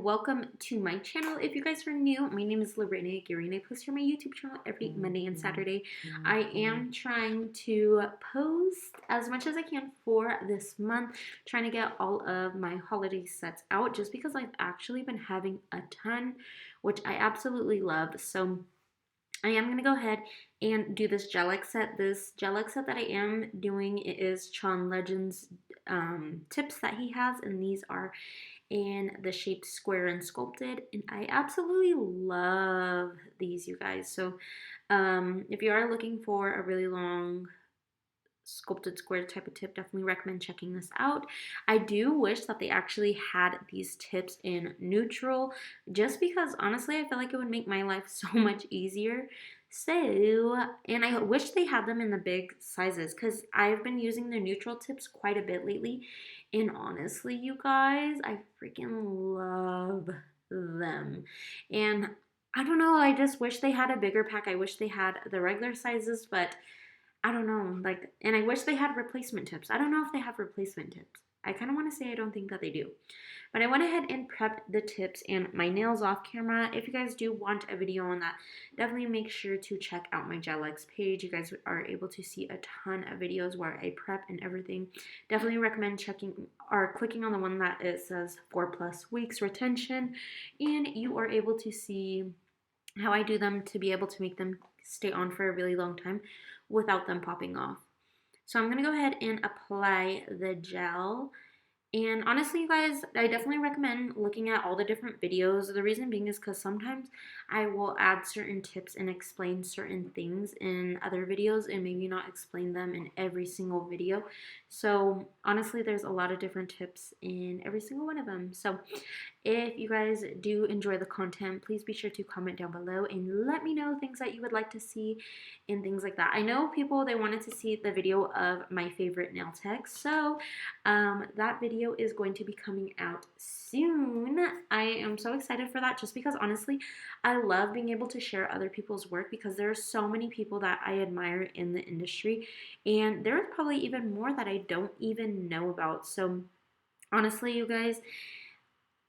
welcome to my channel. If you guys are new, my name is Lorena and I post here on my YouTube channel every Monday and Saturday. I am trying to post as much as I can for this month, trying to get all of my holiday sets out just because I've actually been having a ton, which I absolutely love. So I am going to go ahead and do this Gelx set. This Gelx set that I am doing is Tron Legends tips that he has, and these are in the shape square and sculpted, and I absolutely love these, you guys. So if you are looking for a really long sculpted square type of tip, definitely recommend checking this out. I do wish that they actually had these tips in neutral, just because honestly I feel like it would make my life so much easier. So, and I wish they had them in the big sizes because I've been using the neutral tips quite a bit lately, and honestly you guys, I freaking love them. And I don't know, I just wish they had a bigger pack. I wish they had the regular sizes, but I don't know, like, and I wish they had replacement tips. I don't know if they have replacement tips. I kind of want to say I don't think that they do. But I went ahead and prepped the tips and my nails off camera. If you guys do want a video on that, definitely make sure to check out my Gelx page. You guys are able to see a ton of videos where I prep and everything. Definitely recommend checking or clicking on the one that it says 4+ weeks retention, and you are able to see how I do them to be able to make them stay on for a really long time without them popping off. So I'm going to go ahead and apply the gel. And honestly, you guys, I definitely recommend looking at all the different videos. The reason being is because sometimes I will add certain tips and explain certain things in other videos and maybe not explain them in every single video. So honestly, there's a lot of different tips in every single one of them. So if you guys do enjoy the content, please be sure to comment down below and let me know things that you would like to see and things like that. I know people, they wanted to see the video of my favorite nail techs, so that video is going to be coming out soon. I am so excited for that just because honestly, I love being able to share other people's work because there are so many people that I admire in the industry, and there are probably even more that I don't even know about. So honestly, you guys,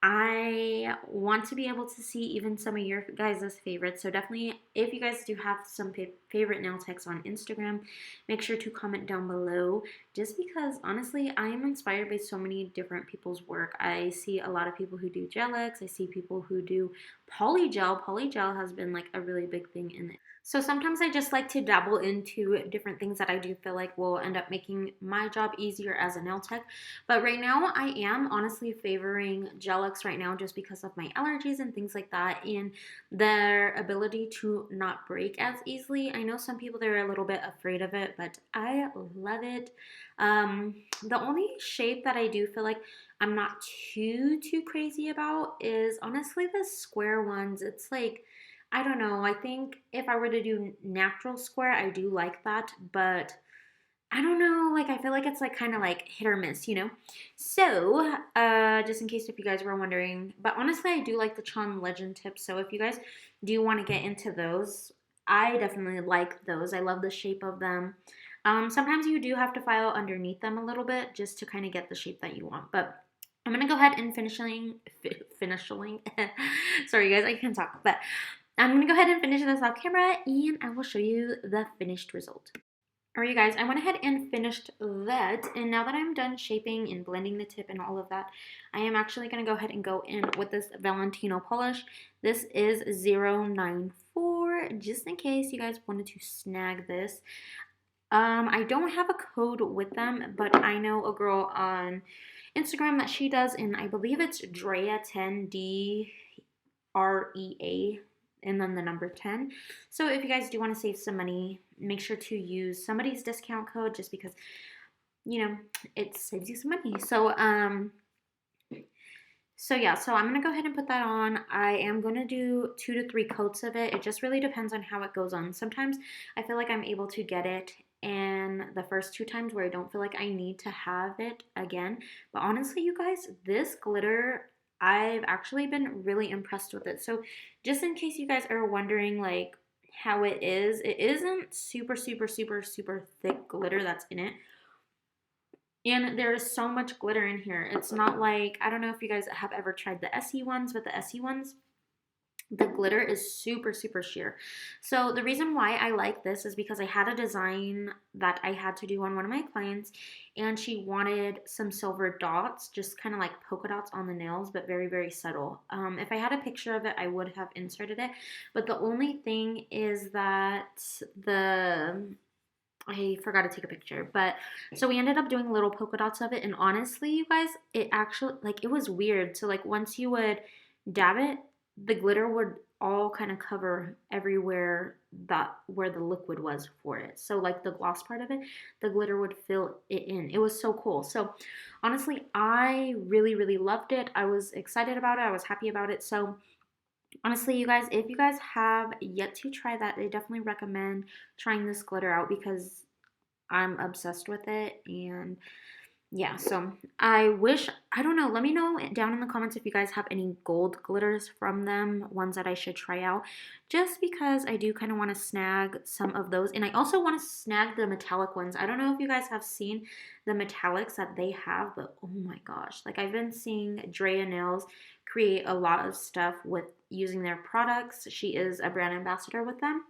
I want to be able to see even some of your guys' favorites. So definitely, if you guys do have some favorite nail techs on Instagram, make sure to comment down below. Just because, honestly, I am inspired by so many different people's work. I see a lot of people who do Gelx. I see people who do polygel. Polygel has been like a really big thing in it. So sometimes I just like to dabble into different things that I do feel like will end up making my job easier as a nail tech. But right now I am honestly favoring Gelx right now just because of my allergies and things like that and their ability to not break as easily. I know some people, they're a little bit afraid of it, but I love it. The only shape that I do feel like I'm not too crazy about is honestly the square ones. It's like, I don't know, I think if I were to do natural square, I do like that, but I don't know, like I feel like it's like kind of like hit or miss, you know? So, just in case if you guys were wondering, but honestly I do like the Tron Legend tips, so if you guys do want to get into those, I definitely like those. I love the shape of them. Sometimes you do have to file underneath them a little bit just to kind of get the shape that you want, but I'm going to go ahead and finishing, sorry guys, I can't talk, but I'm going to go ahead and finish this off camera and I will show you the finished result. Alright you guys, I went ahead and finished that, and now that I'm done shaping and blending the tip and all of that, I am actually going to go ahead and go in with this Valentino polish. This is 094, just in case you guys wanted to snag this. I don't have a code with them, but I know a girl on Instagram that she does, and I believe it's Drea10, DREA, and then the number 10. So if you guys do want to save some money, make sure to use somebody's discount code just because, you know, it saves you some money. So yeah, so I'm going to go ahead and put that on. I am going to do 2 to 3 coats of it. It just really depends on how it goes on. Sometimes I feel like I'm able to get it in the first 2 times where I don't feel like I need to have it again. But honestly, you guys, this glitter, I've actually been really impressed with it. So just in case you guys are wondering like how it isn't super thick glitter that's in it. And there is so much glitter in here. It's not like, I don't know if you guys have ever tried the SE ones, but the SE ones, the glitter is super, super sheer. So the reason why I like this is because I had a design that I had to do on one of my clients, and she wanted some silver dots, just kind of like polka dots on the nails, but very, very subtle. If I had a picture of it, I would have inserted it. But the only thing is that I forgot to take a picture, but so we ended up doing little polka dots of it, and honestly, you guys, it actually, like, it was weird. So like once you would dab it, the glitter would all kind of cover everywhere that where the liquid was for it. So like the gloss part of it, the glitter would fill it in. It was so cool. So honestly, I really, really loved it. I was excited about it. I was happy about it. So honestly, you guys, if you guys have yet to try that, I definitely recommend trying this glitter out because I'm obsessed with it. And yeah, so I wish, I don't know, let me know down in the comments if you guys have any gold glitters from them, ones that I should try out, just because I do kind of want to snag some of those. And I also want to snag the metallic ones. I don't know if you guys have seen the metallics that they have, but oh my gosh, like I've been seeing Drea Nails create a lot of stuff with using their products. She is a brand ambassador with them.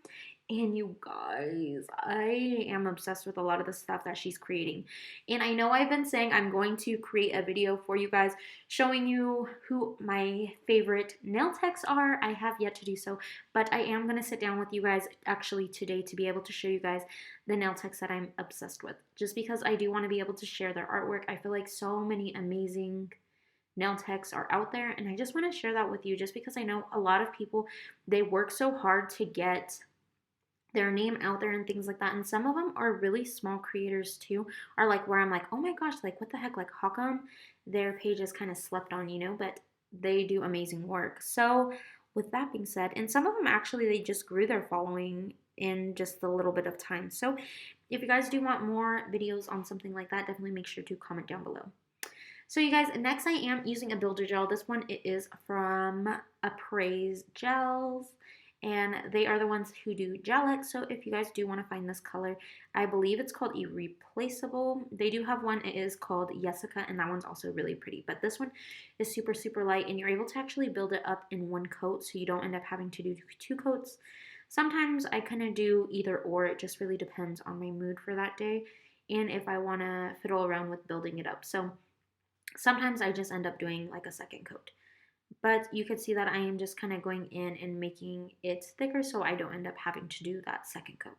And you guys, I am obsessed with a lot of the stuff that she's creating. And I know I've been saying I'm going to create a video for you guys showing you who my favorite nail techs are. I have yet to do so, but I am going to sit down with you guys actually today to be able to show you guys the nail techs that I'm obsessed with. Just because I do want to be able to share their artwork. I feel like so many amazing nail techs are out there, and I just want to share that with you just because I know a lot of people, they work so hard to get their name out there and things like that. And some of them are really small creators too, are like where I'm like, oh my gosh, like what the heck, like how come their page is kind of slept on, you know, but they do amazing work. So with that being said, and some of them actually, they just grew their following in just a little bit of time. So if you guys do want more videos on something like that, definitely make sure to comment down below. So you guys, next I am using a builder gel. This one, it is from Appraise Gels, and they are the ones who do Gelx. So if you guys do want to find this color, I believe it's called Irreplaceable. They do have one, it is called Jessica, and that one's also really pretty. But this one is super, super light, and you're able to actually build it up in one coat, so you don't end up having to do 2 coats. Sometimes I kind of do either or. It just really depends on my mood for that day and if I want to fiddle around with building it up. So sometimes I just end up doing like a second coat. But you can see that I am just kind of going in and making it thicker so I don't end up having to do that second coat.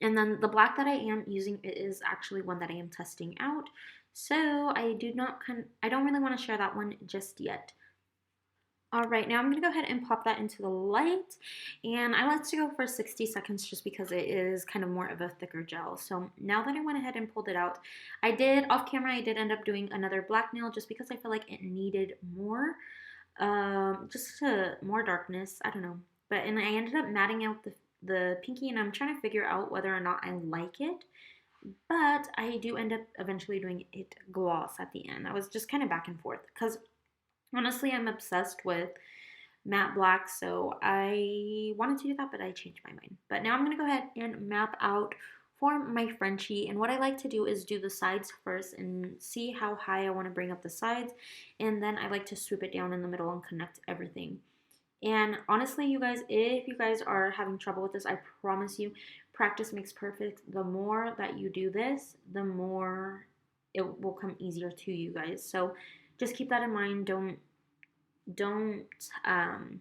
And then the black that I am using is actually one that I am testing out. So I don't really want to share that one just yet. All right, now I'm going to go ahead and pop that into the light, and I like to go for 60 seconds just because it is kind of more of a thicker gel. So now that I went ahead and pulled it out, off camera, I did end up doing another black nail just because I feel like it needed more, more darkness, I don't know. And I ended up matting out the pinky, and I'm trying to figure out whether or not I like it. But I do end up eventually doing it gloss at the end. I was just kind of back and forth because honestly, I'm obsessed with matte black, so I wanted to do that, but I changed my mind. But now I'm going to go ahead and map out for my Frenchie, and what I like to do is do the sides first and see how high I want to bring up the sides, and then I like to swoop it down in the middle and connect everything. And honestly, you guys, if you guys are having trouble with this, I promise you, practice makes perfect. The more that you do this, the more it will come easier to you guys. So just keep that in mind. Don't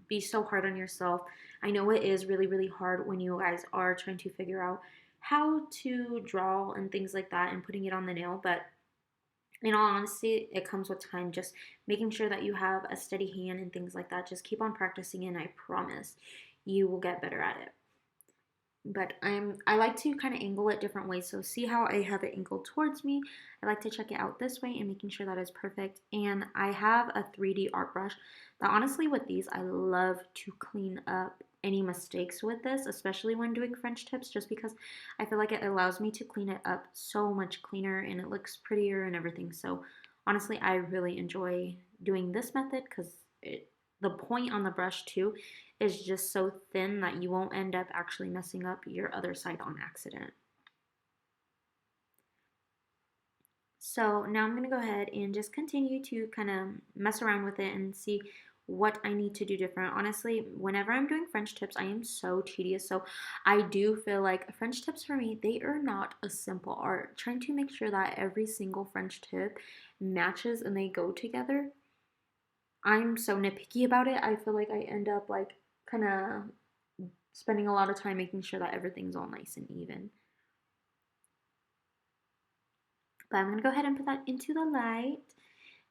be so hard on yourself. I know it is really, really hard when you guys are trying to figure out how to draw and things like that and putting it on the nail, but in all honesty, it comes with time. Just making sure that you have a steady hand and things like that. Just keep on practicing, and I promise you will get better at it. But I like to kind of angle it different ways. So see how I have it angled towards me. I like to check it out this way and making sure that is perfect. And I have a 3D art brush that honestly with these, I love to clean up any mistakes with this, especially when doing French tips, just because I feel like it allows me to clean it up so much cleaner and it looks prettier and everything. So honestly, I really enjoy doing this method because the point on the brush too is just so thin that you won't end up actually messing up your other side on accident. So now I'm going to go ahead and just continue to kind of mess around with it and see what I need to do different. Honestly, whenever I'm doing French tips, I am so tedious. So I do feel like French tips for me, they are not a simple art. Trying to make sure that every single French tip matches and they go together. I'm so nitpicky about it. I feel like I end up like kind of spending a lot of time making sure that everything's all nice and even. But I'm going to go ahead and put that into the light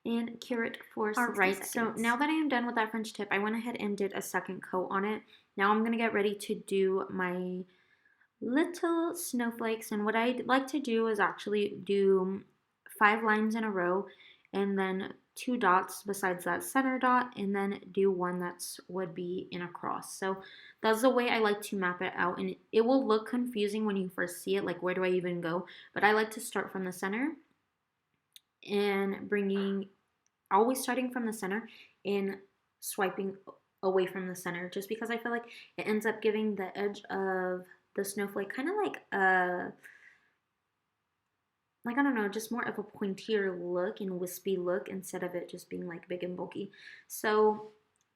and cure it for 60 seconds. So now that I am done with that French tip, I went ahead and did a second coat on it. Now I'm going to get ready to do my little snowflakes. And what I like to do is actually do 5 lines in a row and then 2 dots besides that center dot, and then do one that's would be in a cross. So that's the way I like to map it out, and it will look confusing when you first see it, like where do I even go? But I like to start from the center and always starting from the center and swiping away from the center, just because I feel like it ends up giving the edge of the snowflake kind of like I don't know, just more of a pointier look and wispy look instead of it just being like big and bulky. So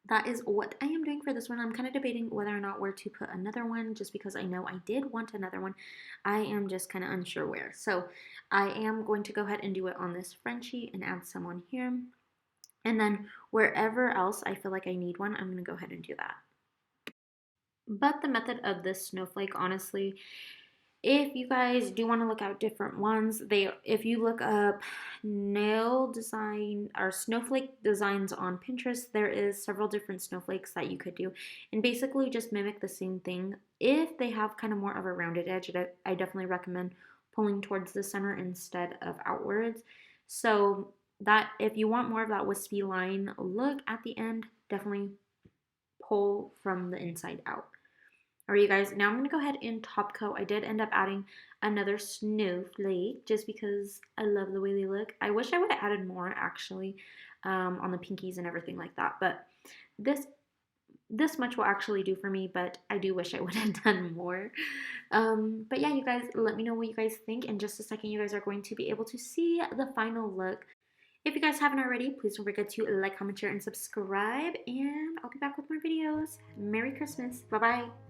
that is what I am doing for this one. I'm kind of debating whether or not where to put another one, just because I know I did want another one. I am just kind of unsure where. So I am going to go ahead and do it on this Frenchie and add some on here. And then wherever else I feel like I need one, I'm going to go ahead and do that. But the method of this snowflake, honestly, if you guys do want to look out different ones, if you look up nail design or snowflake designs on Pinterest, there is several different snowflakes that you could do and basically just mimic the same thing. If they have kind of more of a rounded edge, I definitely recommend pulling towards the center instead of outwards. So that if you want more of that wispy line look at the end, definitely pull from the inside out. Alright, you guys, now I'm going to go ahead and top coat. I did end up adding another snowflake just because I love the way they look. I wish I would have added more, actually, on the pinkies and everything like that. But this much will actually do for me, but I do wish I would have done more. But yeah, you guys, let me know what you guys think. In just a second, you guys are going to be able to see the final look. If you guys haven't already, please don't forget to like, comment, share, and subscribe. And I'll be back with more videos. Merry Christmas. Bye-bye.